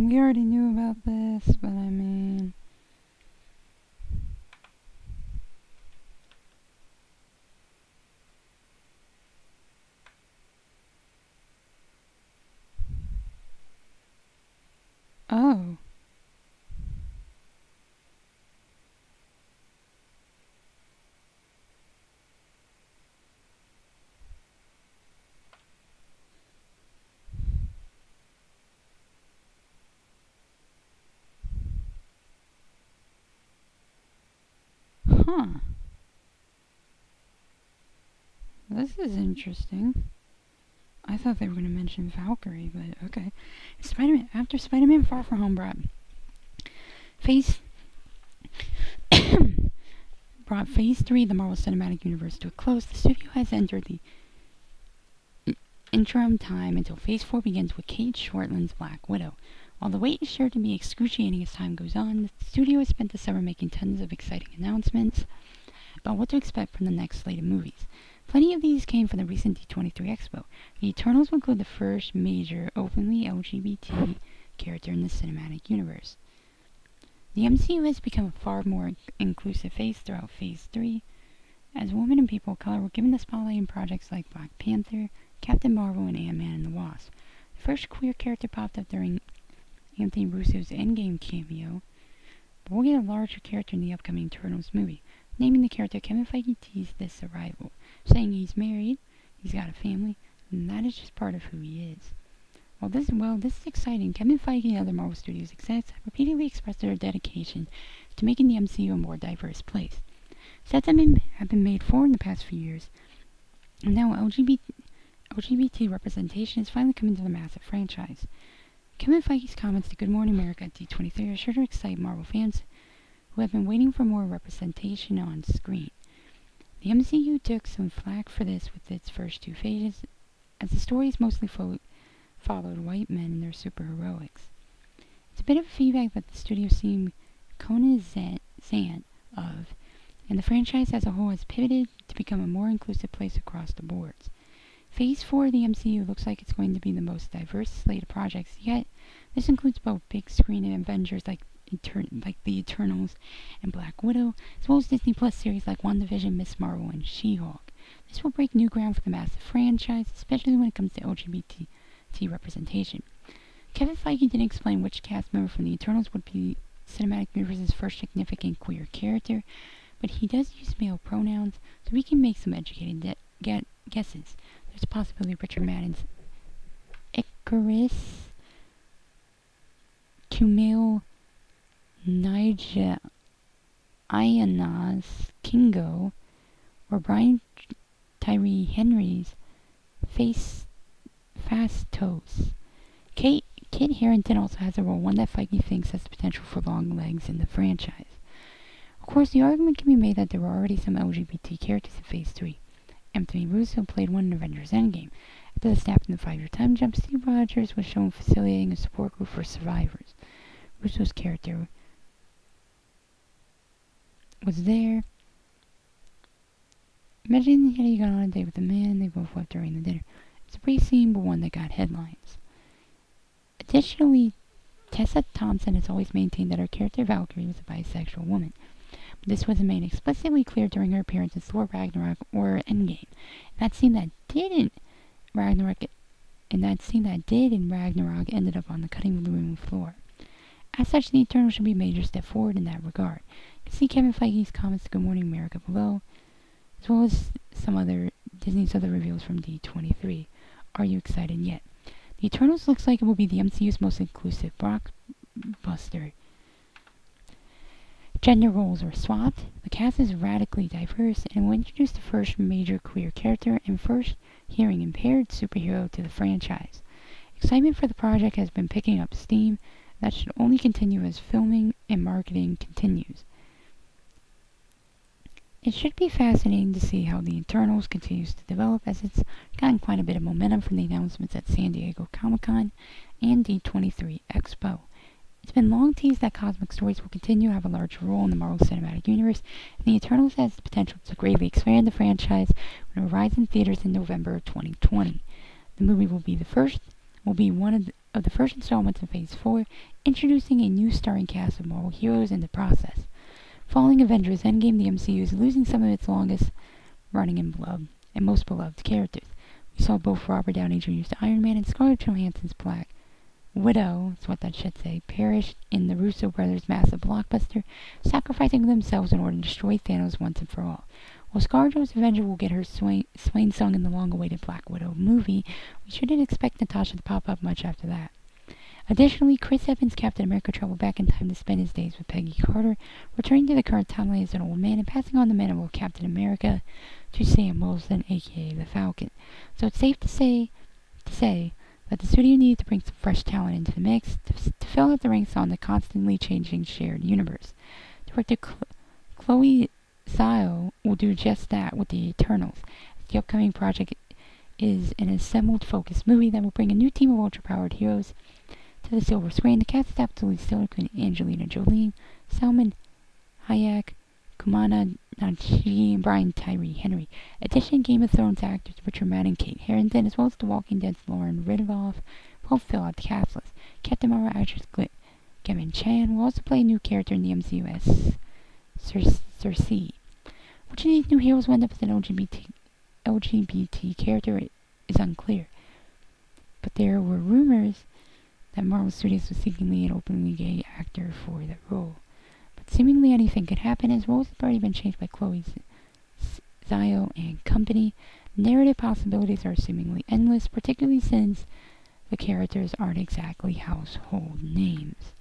we already knew about this, but I mean... Oh. Huh. This is interesting. I thought they were going to mention Valkyrie, but okay. After Spider-Man Far From Home Phase brought Phase 3 of the Marvel Cinematic Universe to a close, the studio has entered the interim time until Phase 4 begins with Kate Shortland's Black Widow. While the wait is sure to be excruciating as time goes on, the studio has spent the summer making tons of exciting announcements about what to expect from the next slate of movies. Plenty of these came from the recent D23 Expo. The Eternals will include the first major openly LGBT character in the cinematic universe. The MCU has become a far more inclusive phase throughout Phase 3, as women and people of color were given the spotlight in projects like Black Panther, Captain Marvel, and Ant-Man and the Wasp. The first queer character popped up during Anthony Russo's Endgame cameo, but we'll get a larger character in the upcoming Eternals movie. Naming the character, Kevin Feige teased this arrival, saying he's married, he's got a family, and that is just part of who he is. This is exciting. Kevin Feige and other Marvel Studios execs have repeatedly expressed their dedication to making the MCU a more diverse place. Sets have been made for in the past few years, and now LGBT representation is finally coming to the massive franchise. Kevin Feige's comments to Good Morning America at D23 are sure to excite Marvel fans who have been waiting for more representation on screen. The MCU took some flack for this with its first two phases, as the stories mostly followed white men and their superheroics. It's a bit of feedback that the studio seemed cognizant of, and the franchise as a whole has pivoted to become a more inclusive place across the boards. Phase 4 of the MCU looks like it's going to be the most diverse slate of projects yet. This includes both big-screen Avengers like the Eternals and Black Widow, as well as Disney Plus series like WandaVision, Miss Marvel, and She-Hulk. This will break new ground for the massive franchise, especially when it comes to LGBT representation. Kevin Feige didn't explain which cast member from the Eternals would be Cinematic Universe's first significant queer character, but he does use male pronouns, so we can make some educated guesses. There's a possibility Richard Madden's Icarus, Kumail Nanjiani Iona's Kingo, or Brian Tyree Henry's Fastos. Kit Harington also has a role, one that Feige thinks has the potential for long legs in the franchise. Of course, the argument can be made that there were already some LGBT characters in Phase 3. Anthony Russo played one in Avengers Endgame. After the snap in the 5-year time jump, Steve Rogers was shown facilitating a support group for survivors. Russo's character was there. Imagine that he got on a date with a man and they both left during the dinner. It's a brief scene, but one that got headlines. Additionally, Tessa Thompson has always maintained that her character Valkyrie was a bisexual woman. But this wasn't made explicitly clear during her appearance in Thor Ragnarok or Endgame. That scene that did in Ragnarok ended up on the cutting room floor. As such, the Eternals should be a major step forward in that regard. You can see Kevin Feige's comments to Good Morning America below, as well as Disney's other reveals from D23. Are you excited yet? The Eternals looks like it will be the MCU's most inclusive blockbuster. Gender roles are swapped, the cast is radically diverse, and will introduce the first major queer character and first hearing-impaired superhero to the franchise. Excitement for the project has been picking up steam. That should only continue as filming and marketing continues. It should be fascinating to see how the Eternals continues to develop, as it's gotten quite a bit of momentum from the announcements at San Diego Comic-Con and D23 Expo. It's been long teased that cosmic stories will continue to have a larger role in the Marvel Cinematic Universe, and the Eternals has the potential to greatly expand the franchise when it arrives in theaters in November of 2020. The movie will will be one of the first installments in Phase 4, introducing a new starring cast of Marvel heroes in the process. Following Avengers Endgame, the MCU is losing some of its longest running and most beloved characters. We saw both Robert Downey Jr.'s Iron Man and Scarlett Johansson's Black Widow, that's what that should say, perished in the Russo brothers' massive blockbuster, sacrificing themselves in order to destroy Thanos once and for all. While ScarJo's Avenger will get her swain song in the long-awaited Black Widow movie, we shouldn't expect Natasha to pop up much after that. Additionally, Chris Evans' Captain America traveled back in time to spend his days with Peggy Carter, returning to the current timeline as an old man and passing on the mantle of Captain America to Sam Wilson, aka the Falcon. So it's safe to say that the studio needed to bring some fresh talent into the mix to fill out the ranks on the constantly changing shared universe. Director Chloe Zhao will do just that with the Eternals. The upcoming project is an assembled, focused movie that will bring a new team of ultra-powered heroes to the silver screen. The cast is absolutely stellar, including Angelina Jolie, Salman Hayek, Kumana Nanjiani, and Brian Tyree Henry. Additionally, Game of Thrones actors Richard Madden and Kate Harington, as well as The Walking Dead's Lauren Ridloff, will fill out the cast list. Captain Marvel actress Kevin Chan will also play a new character in the MCU as Cersei. Which of these new heroes will end up as an LGBT character is unclear. But there were rumors that Marvel Studios was seeking an openly gay actor for the role. But seemingly anything could happen, as roles have already been changed by Chloe Zhao and company. Narrative possibilities are seemingly endless, particularly since the characters aren't exactly household names.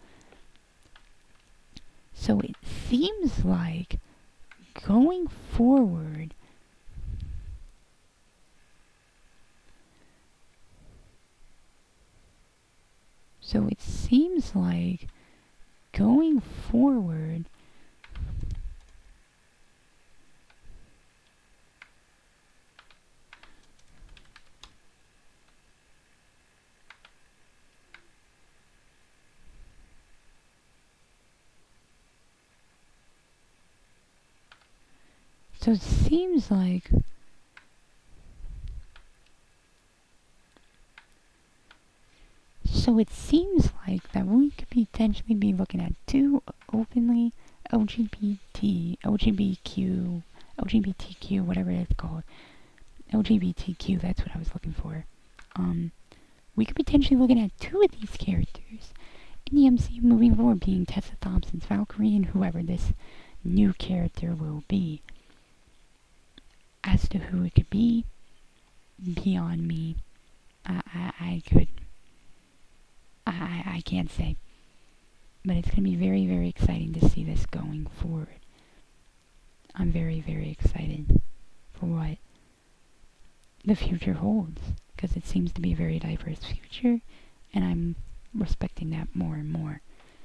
So it seems like going forward, So it seems like going forward, so it seems like that we could potentially be looking at two openly LGBTQ, whatever it's called. LGBTQ, that's what I was looking for. We could potentially looking at two of these characters in the MCU moving forward, being Tessa Thompson's Valkyrie and whoever this new character will be. As to who it could be, beyond me, I can't say. But it's going to be very, very exciting to see this going forward. I'm very, very excited for what the future holds, because it seems to be a very diverse future, and I'm respecting that more and more.